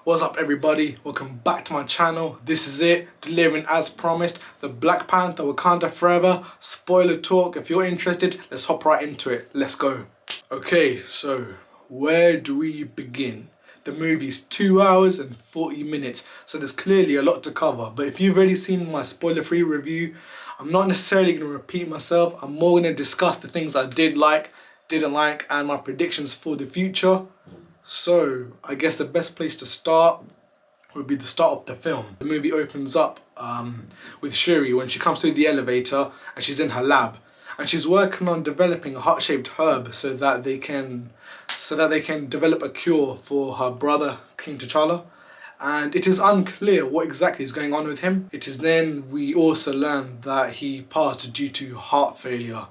What's up everybody, welcome back to my channel. This is it, delivering as promised, the Black Panther Wakanda Forever spoiler talk. If you're interested, let's hop right into it, let's go. Okay, so where do we begin? The movie's 2 hours and 40 minutes, so there's clearly a lot to cover, but if you've already seen my spoiler-free review, I'm not necessarily going to repeat myself. I'm more going to discuss the things I did like, didn't like, and my predictions for the future. So, I guess the best place to start would be the start of the film. The movie opens up with Shuri when she comes through the elevator and she's in her lab. And she's working on developing a heart-shaped herb so that they can develop a cure for her brother, King T'Challa. And it is unclear what exactly is going on with him. It is then we also learn that he passed due to heart failure.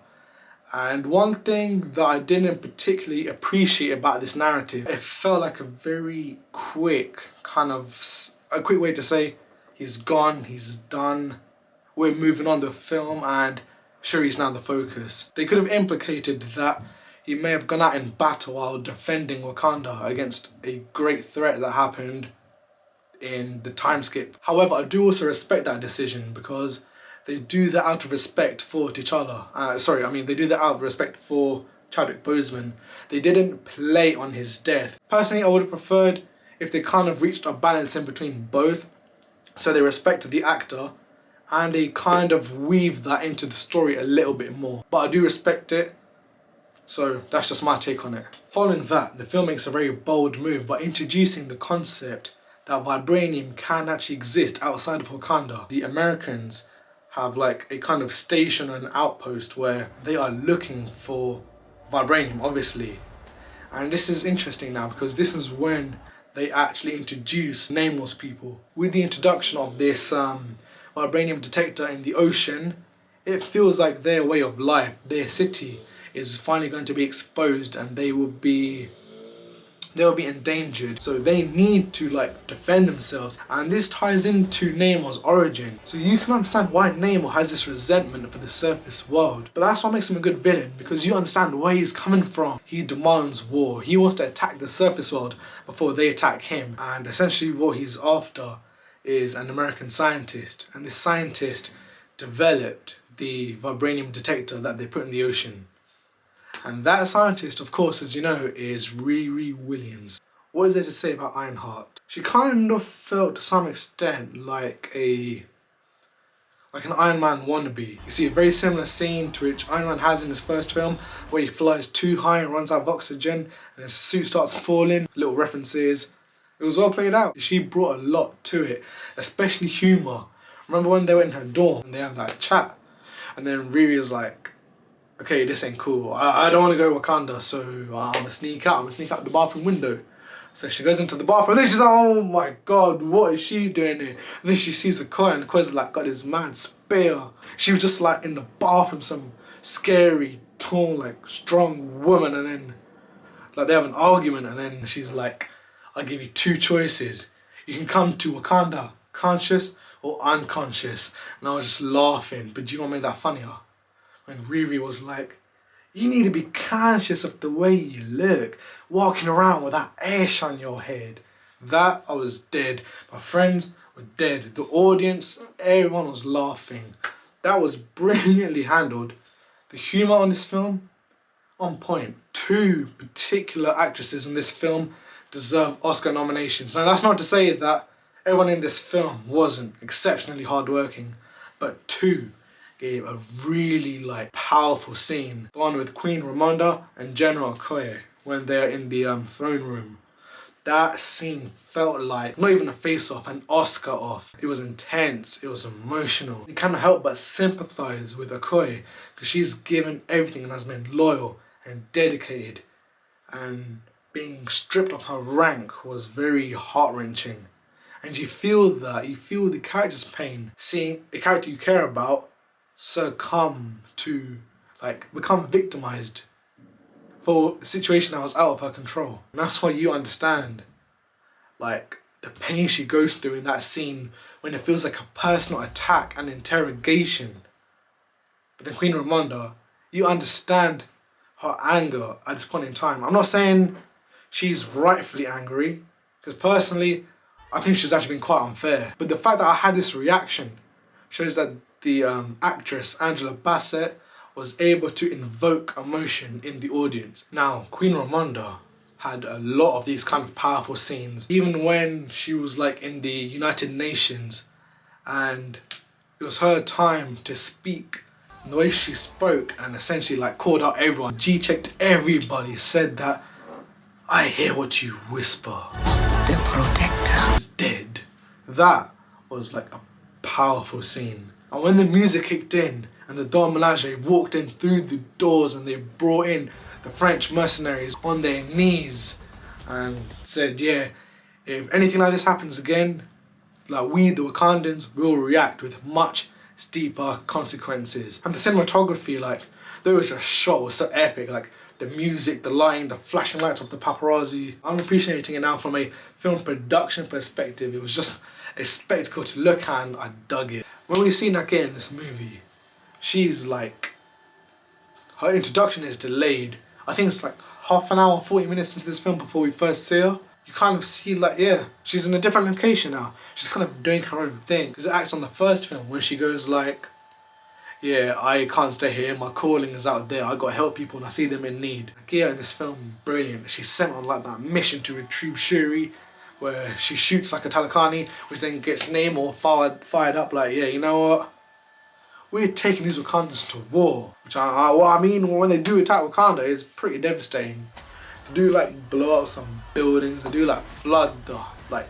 And one thing that I didn't particularly appreciate about this narrative, it felt like a very quick way to say he's gone, he's done, we're moving on to the film and Shuri's now the focus. They could have implicated that he may have gone out in battle while defending Wakanda against a great threat that happened in the time skip. However, I do also respect that decision because they do that out of respect for T'Challa. They do that out of respect for Chadwick Boseman. They didn't play on his death. Personally, I would have preferred if they kind of reached a balance in between both. So they respected the actor and they kind of weave that into the story a little bit more. But I do respect it. So that's just my take on it. Following that, the film makes a very bold move by introducing the concept that vibranium can actually exist outside of Wakanda. The Americans have like a kind of station or an outpost where they are looking for vibranium, obviously. And this is interesting now because this is when they actually introduce nameless people. With the introduction of this vibranium detector in the ocean, it feels like their way of life, their city, is finally going to be exposed and they will be endangered, so they need to like defend themselves. And this ties into Namor's origin, so you can understand why Namor has this resentment for the surface world. But that's what makes him a good villain, because you understand where he's coming from. He demands war, he wants to attack the surface world before they attack him, and essentially what he's after is an American scientist, and this scientist developed the vibranium detector that they put in the ocean. And that scientist, of course, as you know, is Riri Williams. What is there to say about Ironheart? She kind of felt to some extent like an Iron Man wannabe. You see a very similar scene to which Iron Man has in his first film, where he flies too high and runs out of oxygen and his suit starts falling. Little references. It was well played out. She brought a lot to it, especially humour. Remember when they went in her dorm and they have that chat, and then Riri was like, okay, this ain't cool. I don't want to go Wakanda, so I'm gonna sneak out. I'm gonna sneak out the bathroom window. So she goes into the bathroom, and then she's like, oh my god, what is she doing here? And then she sees Okoye, and Okoye's like got this mad spear. She was just like in the bathroom, some scary, tall, like strong woman, and then like they have an argument, and then she's like, I'll give you two choices. You can come to Wakanda conscious or unconscious. And I was just laughing, but do you know what made that funnier? When Riri was like, you need to be conscious of the way you look, walking around with that ash on your head. That, I was dead. My friends were dead. The audience, everyone was laughing. That was brilliantly handled. The humour on this film, on point. Two particular actresses in this film deserve Oscar nominations. Now that's not to say that everyone in this film wasn't exceptionally hardworking, but two gave a really like powerful scene. The one with Queen Ramonda and General Okoye when they're in the throne room. That scene felt like not even a face-off, an Oscar off. It was intense, it was emotional. You can't help but sympathise with Okoye because she's given everything and has been loyal and dedicated, and being stripped of her rank was very heart-wrenching. And you feel that, you feel the character's pain, seeing a character you care about succumb to, like, become victimized for a situation that was out of her control. And that's why you understand, like, the pain she goes through in that scene when it feels like a personal attack and interrogation. But then Queen Ramonda, you understand her anger at this point in time. I'm not saying she's rightfully angry, because personally, I think she's actually been quite unfair. But the fact that I had this reaction shows that the actress Angela Bassett was able to invoke emotion in the audience. Now, Queen Ramonda had a lot of these kind of powerful scenes. Even when she was like in the United Nations and it was her time to speak, and the way she spoke and essentially like called out everyone, G-checked everybody, said that, "I hear what you whisper. The protector is dead." That was like a powerful scene. And when the music kicked in and the Don Ménage walked in through the doors and they brought in the French mercenaries on their knees and said, yeah, if anything like this happens again, like we, the Wakandans, will react with much steeper consequences. And the cinematography, like, there was just shot, was so epic, like the music, the lighting, the flashing lights of the paparazzi. I'm appreciating it now from a film production perspective. It was just a spectacle to look at and I dug it. When we see Nake in this movie, she's like, her introduction is delayed. I think it's like half an hour, 40 minutes into this film before we first see her. You kind of see like, yeah, she's in a different location now. She's kind of doing her own thing. Because it acts on the first film when she goes like, yeah, I can't stay here, my calling is out there, I gotta help people and I see them in need. Nakia in this film, brilliant. She's sent on like that mission to retrieve Shuri, where she shoots like a Talakani, which then gets Namor fired up like, yeah, you know what? We're taking these Wakandans to war. Which I mean, when they do attack Wakanda, it's pretty devastating. They do like blow up some buildings, they do like flood the like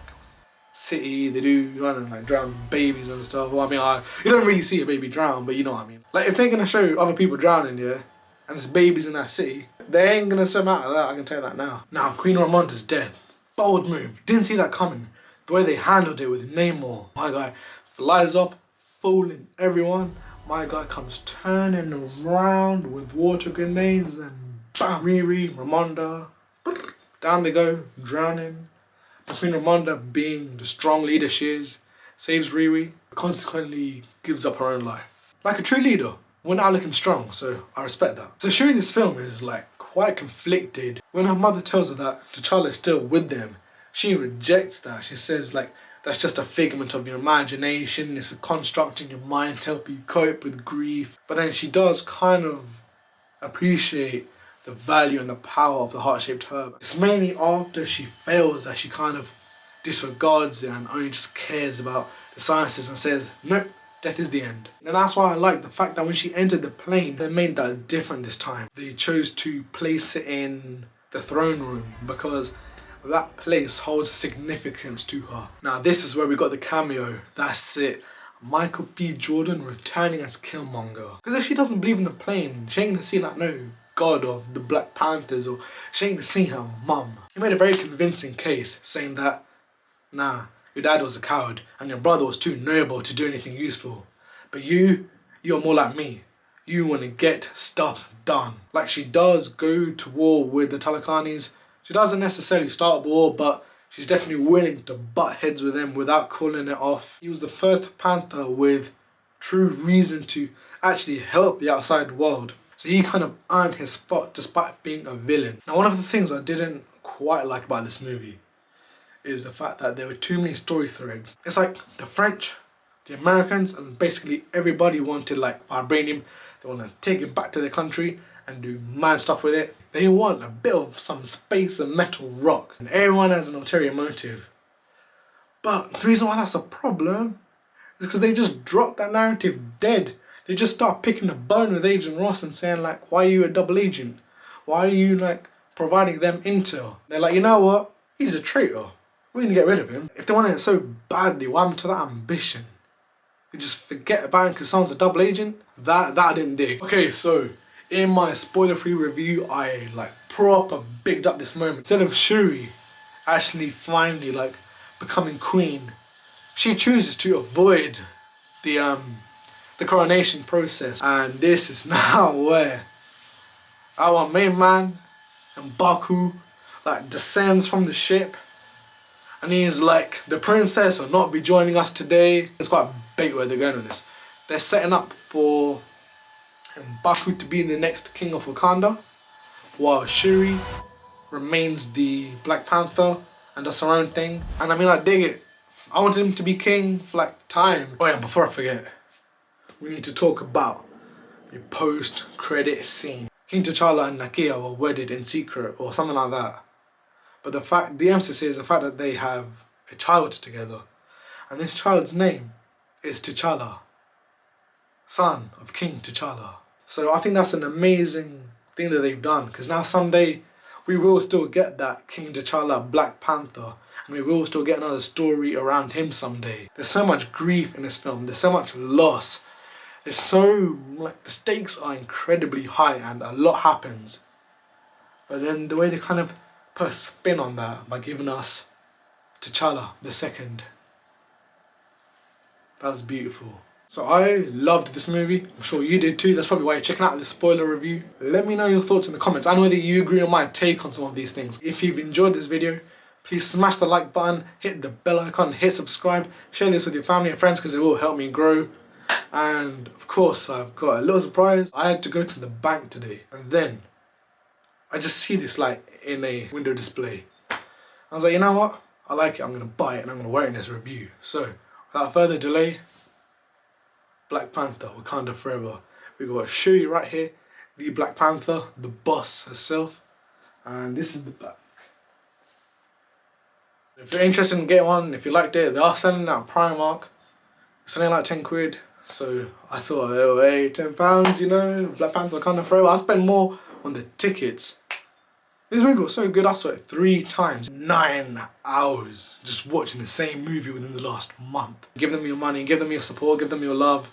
city, they do like drown babies and stuff. Well, I mean, you don't really see a baby drown, but you know what I mean. Like if they're gonna show other people drowning, yeah, and there's babies in that city, they ain't gonna swim out of that, I can tell you that now. Now, Queen Ramonda's death. Bold move, didn't see that coming. The way they handled it with Namor, my guy flies off, fooling everyone. My guy comes turning around with water grenades and bam, Riri, Ramonda, down they go, drowning. Queen Ramonda, being the strong leader she is, saves Riri, consequently gives up her own life. Like a true leader, we're not looking strong, so I respect that. So Shuri in this film is like quite conflicted. When her mother tells her that T'Challa is still with them, she rejects that. She says like, that's just a figment of your imagination, it's a construct in your mind to help you cope with grief. But then she does kind of appreciate the value and the power of the heart-shaped herb. It's mainly after she fails that she kind of disregards it and only just cares about the sciences and says, nope, death is the end. And that's why I like the fact that when she entered the plane, they made that different this time. They chose to place it in the throne room because that place holds a significance to her. Now this is where we got the cameo. That's it. Michael B. Jordan returning as Killmonger. Because if she doesn't believe in the plane, she ain't gonna see like no god of the Black Panthers, or she ain't gonna see her mum. He made a very convincing case saying that, nah, your dad was a coward and your brother was too noble to do anything useful. But you're more like me. You want to get stuff done. Like she does go to war with the Talakanis. She doesn't necessarily start the war, but she's definitely willing to butt heads with them without calling it off. He was the first Panther with true reason to actually help the outside world. So he kind of earned his spot despite being a villain. Now one of the things I didn't quite like about this movie is the fact that there were too many story threads. It's like the French, the Americans, and basically everybody wanted like vibranium. They want to take it back to their country and do mad stuff with it. They want a bit of some space and metal rock. And everyone has an ulterior motive. But the reason why that's a problem is because they just dropped that narrative dead. They just start picking a bone with Agent Ross and saying like, why are you a double agent? Why are you like providing them intel? They're like, you know what? He's a traitor. We're gonna get rid of him. If they wanted it so badly, what happened to that ambition? They just forget about him because someone's a double agent? That I didn't dig. Okay, so in my spoiler-free review, I like proper bigged up this moment. Instead of Shuri actually finally like becoming queen, she chooses to avoid the coronation process. And this is now where our main man, M'Baku, like descends from the ship. And he's like, the princess will not be joining us today. It's quite bait where they're going with this. They're setting up for M'Baku to be the next king of Wakanda, while Shuri remains the Black Panther and does her own thing. And I mean, I dig it. I wanted him to be king for like time. Oh yeah, before I forget, we need to talk about the post-credit scene. King T'Challa and Nakia were wedded in secret or something like that. But the emphasis is the fact that they have a child together. And this child's name is T'Challa, son of King T'Challa. So I think that's an amazing thing that they've done, because now someday we will still get that King T'Challa Black Panther, and we will still get another story around him someday. There's so much grief in this film, there's so much loss. It's so, like, the stakes are incredibly high and a lot happens. But then the way they kind of put a spin on that by giving us T'Challa the second. That was beautiful. So I loved this movie. I'm sure you did too. That's probably why you're checking out this spoiler review. Let me know your thoughts in the comments and whether you agree on my take on some of these things. If you've enjoyed this video, please smash the like button, hit the bell icon, hit subscribe, share this with your family and friends because it will help me grow. And of course, I've got a little surprise. I had to go to the bank today, and then I just see this like in a window display. I was like, you know what? I like it. I'm gonna buy it and I'm gonna wear it in this review. So without further delay, Black Panther, Wakanda Forever. We've got Shuri right here, the Black Panther, the boss herself, and this is the back. If you're interested in getting one, if you liked it, they are selling it at Primark. It's only like 10 quid. So I thought, oh hey, £10, you know, Black Panther, Wakanda Forever. I spent more on the tickets. This movie was so good, I saw it 3 times. 9 hours just watching the same movie within the last month. Give them your money, give them your support, give them your love.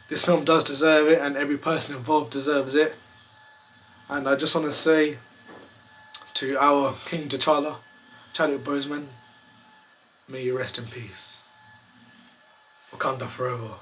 This film does deserve it, and every person involved deserves it. And I just want to say to our King T'Challa, Chadwick Boseman, may you rest in peace. Wakanda Forever.